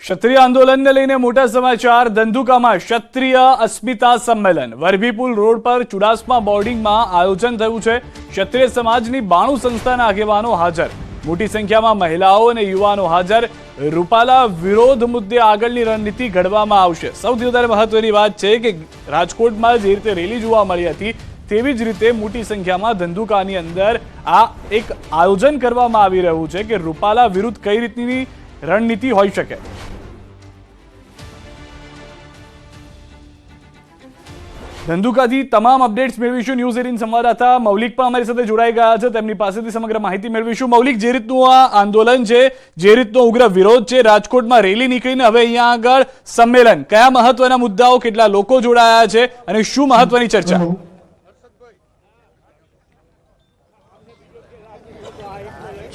ક્ષત્રિય આંદોલનને લઈને મોટા સમાચાર। ધંધુકામાં ક્ષત્રિય અસ્મિતા સંમેલન વરભીપુલ રોડ પર ચુડાસમા બોર્ડિંગમાં આયોજન થયું છે। ક્ષત્રિય સમાજની 92 સંસ્થાના આગેવાનો હાજર, મોટી સંખ્યામાં મહિલાઓ અને યુવાનો હાજર। રૂપાલા વિરોધ મુદ્દે આગળની રણનીતિ ઘડવામાં આવશે। સૌથી વધારે મહત્વની વાત છે કે રાજકોટમાં જે રીતે રેલી જોવા મળી હતી તેવી જ રીતે મોટી સંખ્યામાં ધંધુકાની અંદર આ એક આયોજન કરવામાં આવી રહ્યું છે કે રૂપાલા વિરુદ્ધ કઈ રીતની રણનીતિ હોઈ શકે। ધંધુકાથી તમામ અપડેટ્સ મેળવીશું। ન્યૂઝ 18 સંવાદદાતા મૌલિક પણ અમારી સાથે જોડાઈ ગયા છે, તેમની પાસેથી સમગ્ર માહિતી મેળવીશું। મૌલિક, જે રીતનું આ આંદોલન છે, જે રીતનો ઉગ્ર વિરોધ છે, રાજકોટમાં રેલી નીકળીને હવે અહીંયા આગળ સંમેલન, કયા મહત્વના મુદ્દાઓ, કેટલા લોકો જોડાયા છે અને શું મહત્વની ચર્ચા?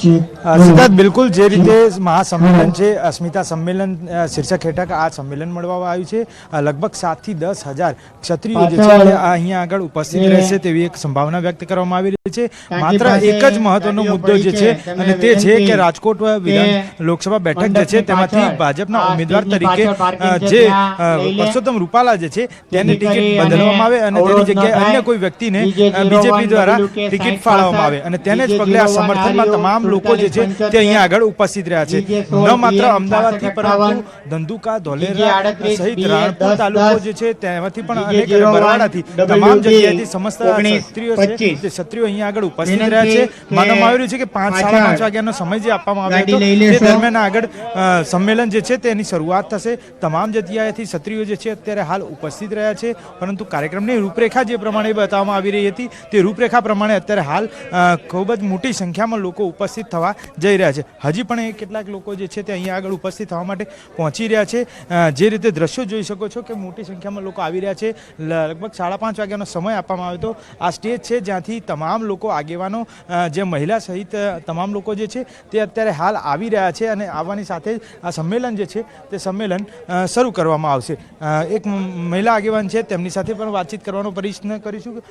સિદ્ધાર્થ, બિલકુલ જે રીતે મહાસંમેલન છે, અસ્મિતા સંમેલન શીર્ષક હેઠળ આ સંમેલન મળવામાં આવ્યું છે। લગભગ 7 થી 10 હજાર ક્ષત્રિયો જે છે અહીંયા આગળ ઉપસ્થિત રહેશે તેવી એક સંભાવના વ્યક્ત કરવામાં આવી રહી છે। માત્ર એક જ મહત્વનો મુદ્દો જે છે અને તે છે કે રાજકોટ વિધાન લોકસભા બેઠક જે છે તેમાંથી ભાજપના ઉમેદવાર તરીકે જે પરસોત્તમ રૂપાલા જે છે તેને ટિકિટ બદલવામાં આવે અને તેની જગ્યાએ અન્ય કોઈ વ્યક્તિને બીજેપી દ્વારા ટિકિટ ફાળવવામાં આવે અને તેને જ પગલે આ સમર્થનમાં તમામ લોકો જે છે તે અહીંયા આગળ ઉપસ્થિત રહ્યા છે। ન માત્ર અમદાવાદથી પરંતુ ધંધુકા, ધોલેરા સહિત રાણપુર તાલુકો જે છે તેમાંથી પણ અનેક બરવાડાથી તમામ જગ્યાએથી સમસ્ત ક્ષત્રિયો છે તે ક્ષત્રિયો અહીંયા આગળ ઉપસ્થિત રહ્યા છે। માનવામાં આવી રહ્યું છે કે 5:30 વાગ્યાનો સમય જે આપવામાં આવ્યો હતો તે દરમિયાન આગળ સંમેલન જે છે તેની શરૂઆત થશે। તમામ જગ્યાએથી ક્ષત્રિયો જે છે અત્યારે હાલ ઉપસ્થિત રહ્યા છે, પરંતુ કાર્યક્રમની રૂપરેખા જે પ્રમાણે બતાવવામાં આવી રહી હતી તે રૂપરેખા પ્રમાણે અત્યારે હાલ ખૂબ જ મોટી સંખ્યામાં લોકો ઉપસ્થિત થવા જઈ રહ્યા છે। હજી પણ કેટલાક લોકો જે છે તે અહીંયા આગળ ઉપસ્થિત થવા માટે પહોંચી રહ્યા છે। જે રીતે દ્રશ્યો જોઈ શકો છો કે મોટી સંખ્યામાં લોકો આવી રહ્યા છે। લગભગ 5:30 વાગ્યાનો સમય આપવામાં આવ્યો હતો। આ સ્ટેજ છે જ્યાંથી તમામ લોકો, આગેવાનો, જે મહિલા સહિત તમામ લોકો જે છે તે અત્યારે હાલ આવી રહ્યા છે અને આવવાની સાથે જ આ સંમેલન જે છે તે સંમેલન શરૂ કરવામાં આવશે। એક મહિલા આગેવાન છે, તેમની સાથે પણ વાતચીત કરવાનો પ્રયત્ન કરીશું।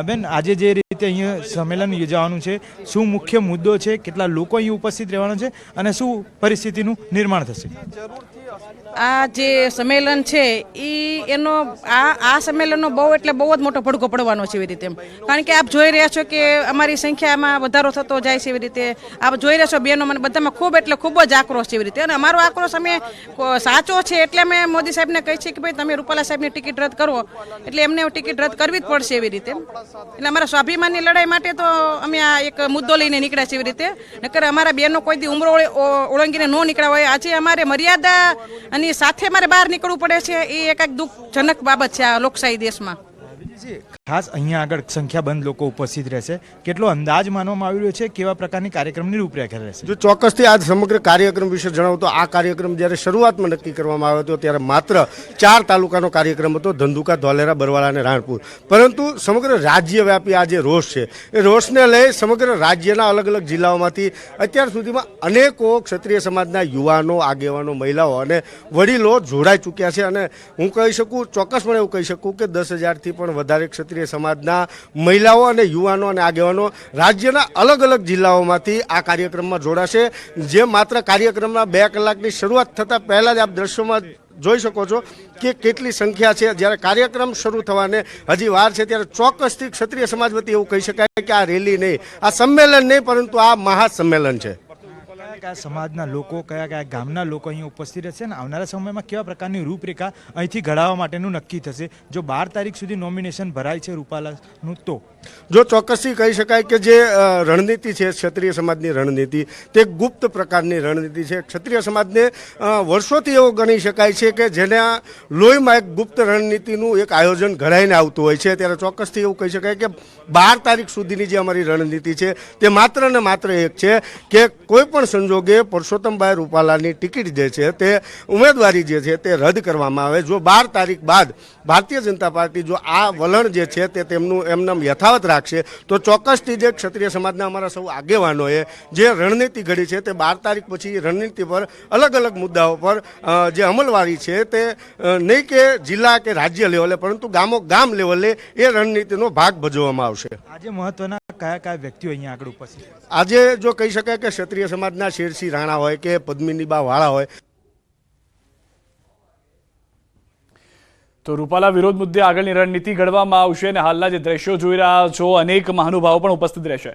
બેન, આજે જે રીતે અહીંયા સંમેલન યોજાવાનું છે, શું મુખ્ય મુદ્દો છે, કેટલા લોકો અહીં ઉપસ્થિત રહેવાના છે અને શું પરિસ્થિતિનું નિર્માણ થશે? આ જે સંમેલન છે એનો આ સંમેલનનો બહુ એટલે બહુ જ મોટો ભડકો પડવાનો છે એવી રીતે, કારણ કે આપ જોઈ રહ્યા છો કે અમારી સંખ્યામાં વધારો થતો જાય છે એવી રીતે। આપ જોઈ રહ્યા છો બહેનો, મને બધામાં ખૂબ એટલે ખૂબ જ આક્રોશ છે એવી રીતે, અને અમારો આક્રોશ અમે સાચો છે એટલે અમે મોદી સાહેબને કહી છીએ કે ભાઈ તમે રૂપાલા સાહેબની ટિકિટ રદ કરો, એટલે એમને ટિકિટ રદ કરવી જ પડશે એવી રીતે। એટલે અમારા સ્વાભિમાનની લડાઈ માટે તો અમે આ એક મુદ્દો લઈને નીકળ્યા છે એવી રીતે, નકર અમારા બહેનો કોઈ દી ઉમરો ઓળંગીને ન નીકળ્યા હોય। આજે અમારે મર્યાદા અને સાથે મારે બહાર નીકળવું પડે છે, એ એક દુઃખજનક બાબત છે આ લોકશાહી દેશમાં। ખાસ અહીંયા આગળ સંખ્યાબંધ લોકો ઉપસ્થિત રહેશે, કેટલો અંદાજ માનવામાં આવી રહ્યો છે, કેવા પ્રકારની કાર્યક્રમની રૂપરેખા રહેશે? જો ચોક્કસથી આ સમગ્ર કાર્યક્રમ વિશે જણાવું તો આ કાર્યક્રમ જ્યારે શરૂઆતમાં નક્કી કરવામાં આવ્યો હતો ત્યારે માત્ર 4 તાલુકાનો કાર્યક્રમ હતો, ધંધુકા, ધોલેરા, બરવાળા અને રાણપુર। પરંતુ સમગ્ર રાજ્યવ્યાપી આ જે રોષ છે એ રોષને લઈ સમગ્ર રાજ્યના અલગ અલગ જિલ્લાઓમાંથી અત્યાર સુધીમાં અનેકો ક્ષત્રિય સમાજના યુવાનો, આગેવાનો, મહિલાઓ અને વડીલો જોડાઈ ચૂક્યા છે। અને હું કહી શકું, ચોક્કસપણે એવું કહી શકું કે 10,000થી પણ વધારે ક્ષત્રિય સમાજના મહિલાઓ અને યુવાનો અને આગેવાનો રાજ્યના અલગ અલગ જિલ્લાઓમાંથી આ કાર્યક્રમમાં જોડાશે। જે માત્ર કાર્યક્રમના 2 કલાકની શરૂઆત થતાં પહેલાં જ આપ દ્રશ્યોમાં જોઈ શકો છો કે કેટલી સંખ્યા છે। જ્યારે કાર્યક્રમ શરૂ થવાને હજી વાર છે ત્યારે ચોક્કસથી ક્ષત્રિય સમાજ વતી એવું કહી શકાય કે આ રેલી નહીં, આ સંમેલન નહીં, પરંતુ આ મહાસંમેલન છે। કયા સમાજના લોકો, કયા ગામના લોકો અહીં ઉપસ્થિત રહેશે અને આવનારા સમયમાં કેવા પ્રકારની રૂપરેખા અહીંથી ઘડાવવા માટેનું નક્કી થશે જો 12 તારીખ સુધી નોમિનેશન ભરાય છે રૂપાલાનું? તો જો ચોક્કસથી કહી શકાય કે જે રણનીતિ છે ક્ષત્રિય સમાજની રણનીતિ તે ગુપ્ત પ્રકારની રણનીતિ છે। ક્ષત્રિય સમાજને વર્ષોથી એવો ગણી શકાય છે કે જેના લોહીમાં એક ગુપ્ત રણનીતિનું એક આયોજન ઘડાઈને આવતું હોય છે। ત્યારે ચોક્કસથી એવું કહી શકાય કે 12 તારીખ સુધીની જે અમારી રણનીતિ છે તે માત્ર ને માત્ર એક છે કે કોઈ પણ સંજોગે પરસોત્તમભાઈ રૂપાલાની ટિકિટ જે છે તે ઉમેદવારી જે છે તે રદ કરવામાં આવે। જો 12 તારીખ બાદ ભારતીય જનતા પાર્ટી જો આ વલણ જે છે તે તેમનું એમનામ યથાવત રાખશે તો ચોક્કસથી જે ક્ષત્રિય સમાજના અમારા સૌ આગેવાનોએ જે રણનીતિ ઘડી છે તે 12 તારીખ પછી રણનીતિ પર અલગ અલગ મુદ્દાઓ પર જે અમલવારી છે તે નહીં કે જિલ્લા કે રાજ્ય લેવલે પરંતુ ગામ લેવલે એ રણનીતિનો ભાગ ભજવવામાં આવશે। આજે મહત્વના કયા વ્યક્તિઓ અહીંયા આગળ ઉપસ્થિત? આજે જો કહી શકાય કે ક્ષત્રિય સમાજના શેરસિંહ રાણા હોય કે પદ્મિનીબા વાળા હોય, તો રૂપાલા વિરોધ મુદ્દે આગળની રણનીતિ ઘડવામાં આવશે અને હાલના જે દ્રશ્યો જોઈ રહ્યા છો અનેક મહાનુભાવો પણ ઉપસ્થિત રહેશે.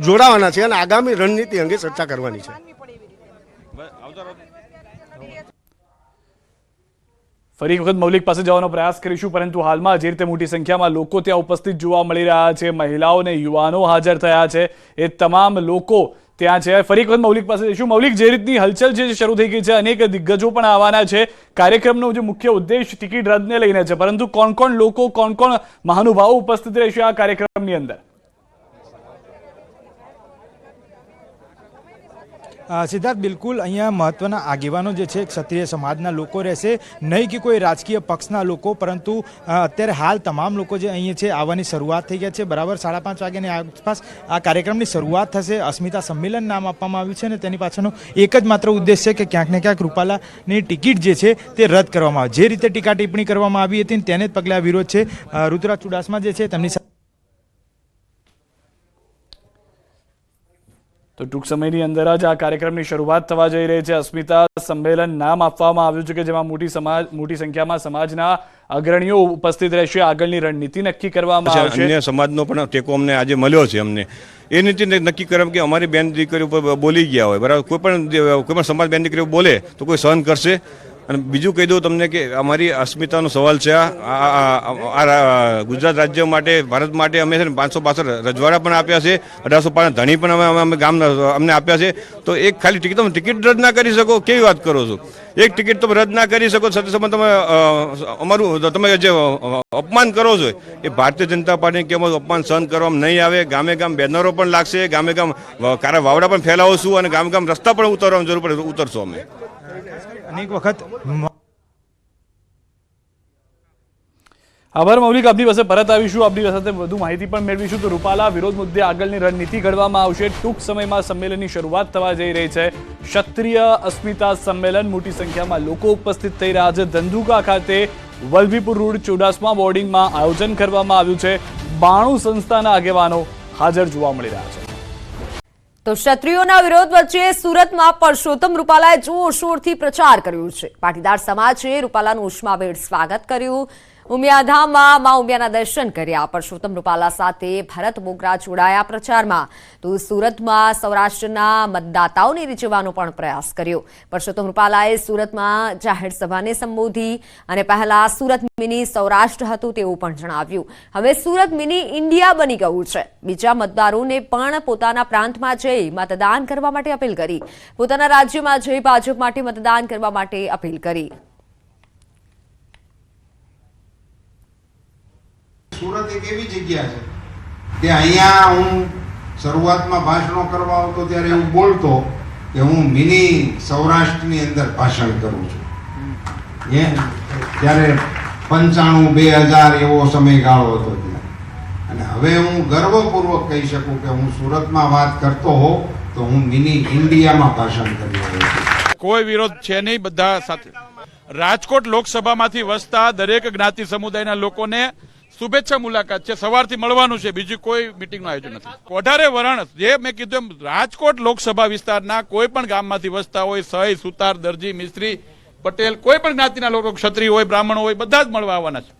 જોડાવાના છે અને આગામી રણનીતિ અંગે ચર્ચા કરવાની છે. ફરી એક વખત મૌલિક પાસે જવાનો પ્રયાસ કરીશું, પરંતુ હાલમાં જે રીતે મોટી સંખ્યામાં લોકો ત્યાં ઉપસ્થિત જોવા મળી રહ્યા છે, મહિલાઓ અને યુવાનો હાજર થયા છે, એ તમામ લોકો ત્યાં છે. ફરી એક વખત મૌલિક પાસે જઈશું. મૌલિક, જે રીતની હલચલ છે શરૂ થઈ ગઈ છે, અનેક દિગ્ગજો પણ આવવાના છે, કાર્યક્રમનો જે મુખ્ય ઉદ્દેશ ટિકિટ રદને લઈને છે, પરંતુ કોણ કોણ લોકો, કોણ કોણ મહાનુભાવો ઉપસ્થિત રહેશે આ કાર્યક્રમની અંદર? સિદ્ધાર્થ, બિલકુલ અહીંયા મહત્વના આગેવાનો જે છે ક્ષત્રિય સમાજના લોકો રહેશે, નહીં કે કોઈ રાજકીય પક્ષના લોકો, પરંતુ અત્યારે હાલ તમામ લોકો જે અહીંયા છે આવવાની શરૂઆત થઈ ગયા છે. બરાબર 5:30 વાગ્યાની આસપાસ આ કાર્યક્રમની શરૂઆત થશે. અસ્મિતા સંમેલન નામ આપવામાં આવ્યું છે અને તેની પાછળનો એક જ માત્ર ઉદ્દેશ છે કે ક્યાંક ને ક્યાંક રૂપાલાની ટિકિટ જે છે તે રદ કરવામાં આવે. જે રીતે ટીકા ટિપ્પણી કરવામાં આવી હતી તેને જ પગલે આ વિરોધ છે. ઋતુરાજ ચુડાસમા જે છે તેમની તો ટૂંક સમયની અંદર જ આ કાર્યક્રમની શરૂઆત થવા જઈ રહી છે. અસ્મિતા સંમેલન નામ આપવામાં આવ્યું છે કે જેમાં મોટી સંખ્યામાં સમાજના અગ્રણીઓ ઉપસ્થિત રહેશે. આગળની રણનીતિ નક્કી કરવામાં આવશે. અન્ય સમાજનો પણ ટેકો અમને આજે મળ્યો છે. અમને એ નીતિ નક્કી કરવા કે અમારી બેન દીકરી ઉપર બોલી ગયા હોય, બરાબર, કોઈ પણ સમાજ બેન દીકરી બોલે તો કોઈ સહન કરશે. અને બીજું કહી દઉં તમને કે અમારી અસ્મિતાનો સવાલ છે. આ ગુજરાત રાજ્ય માટે, ભારત માટે અમે છે ને 562 રજવાડા પણ આપ્યા છે, 1805 ધણી પણ અમે ગામ અમને આપ્યા છે. તો એક ખાલી ટિકિટ તમે ટિકિટ રદ ના કરી શકો? કેવી વાત કરો છો? એક ટિકિટ તમે રદ ના કરી શકો, સાથે તમે અમારું તમે જે અપમાન કરો છો એ ભારતીય જનતા પાર્ટી કે અમારું અપમાન સહન કરવામાં નહીં આવે. ગામે ગામ બેનરો પણ લાગશે, ગામે ગામ કારા વાવડા પણ ફેલાવશું અને ગામ ગામ રસ્તા પણ ઉતરવાની જરૂર પડે ઉતરશું અમે. અનેક વખત આભાર મૌલિક. આપની પાસે પરત આવીશું, આપની સાથે વધુ માહિતી પણ મેળવીશું. તો રૂપાલા વિરોધ મુદ્દે આગળની રણનીતિ ઘડવામાં આવશે. ટૂંક સમયમાં સંમેલનની શરૂઆત થવા જઈ રહી છે. ક્ષત્રિય અસ્મિતા સંમેલન, મોટી સંખ્યામાં લોકો ઉપસ્થિત થઈ રહ્યા છે. ધંધુકા ખાતે વલભીપુર રોડ ચુડાસમા બોર્ડિંગમાં આયોજન કરવામાં આવ્યું છે. 92 સંસ્થાના આગેવાનો હાજર જોવા મળી રહ્યા છે. તો ક્ષત્રિયોના વિરોધ વચ્ચે સુરતમાં પરસોત્તમ રૂપાલાએ જોરશોરથી પ્રચાર કર્યો છે. પાટીદાર સમાજે રૂપાલાનું ઉષ્માભેર સ્વાગત કર્યું. ઉમિયાધામમાં મા ઉમિયાના દર્શન કર્યા. પરસોત્તમ રૂપાલા સાથે ભરત બોગરા જોડાયા પ્રચારમાં. તો સુરતમાં સૌરાષ્ટ્રના મતદાતાઓને રીઝવવાનો પણ પ્રયાસ કર્યો. પરસોત્તમ રૂપાલાએ સુરતમાં જાહેર સભાને સંબોધી અને પહેલા સુરત મિની સૌરાષ્ટ્ર હતું તેવું પણ જણાવ્યું. હવે સુરત મિની ઇન્ડિયા બની ગયું છે. બીજા મતદારોને પણ પોતાના પ્રાંતમાં જઈ મતદાન કરવા માટે અપીલ કરી. પોતાના રાજ્યમાં જઈ ભાજપ માટે મતદાન કરવા માટે અપીલ કરી. સુરત એક એવી જગ્યા છે કે અહીંયા હું શરૂઆતમાં ભાષણો કરવા આવતો ત્યારે એવું બોલતો કે હું મિની સૌરાષ્ટ્રની અંદર ભાષણ કરું છું. ત્યારે 95, 2000 એવો સમયગાળો હતો ત્યાં. અને હવે હું ગર્વપૂર્વક કહી શકું કે હું સુરતમાં વાત કરતો હોઉં તો હું મિની ઇન્ડિયામાં ભાષણ કરી રહ્યો છું. કોઈ વિરોધ છે નહીં, બધા સાથે. રાજકોટ લોકસભામાંથી વસતા દરેક જ્ઞાતિ સમુદાયના લોકોને શુભેચ્છા મુલાકાત છે. સવારથી મળવાનું છે, બીજી કોઈ મિટિંગનું આયોજન નથી. કોઠારે વરણ, જે મેં કીધું એમ, રાજકોટ લોકસભા વિસ્તારના કોઈ પણ ગામમાંથી વસતા હોય, સહી, સુતાર, દરજી, મિસ્ત્રી, પટેલ, કોઈ પણ જ્ઞાતિના લોકો, ક્ષત્રિય હોય, બ્રાહ્મણ હોય, બધા જ મળવા આવવાના છે.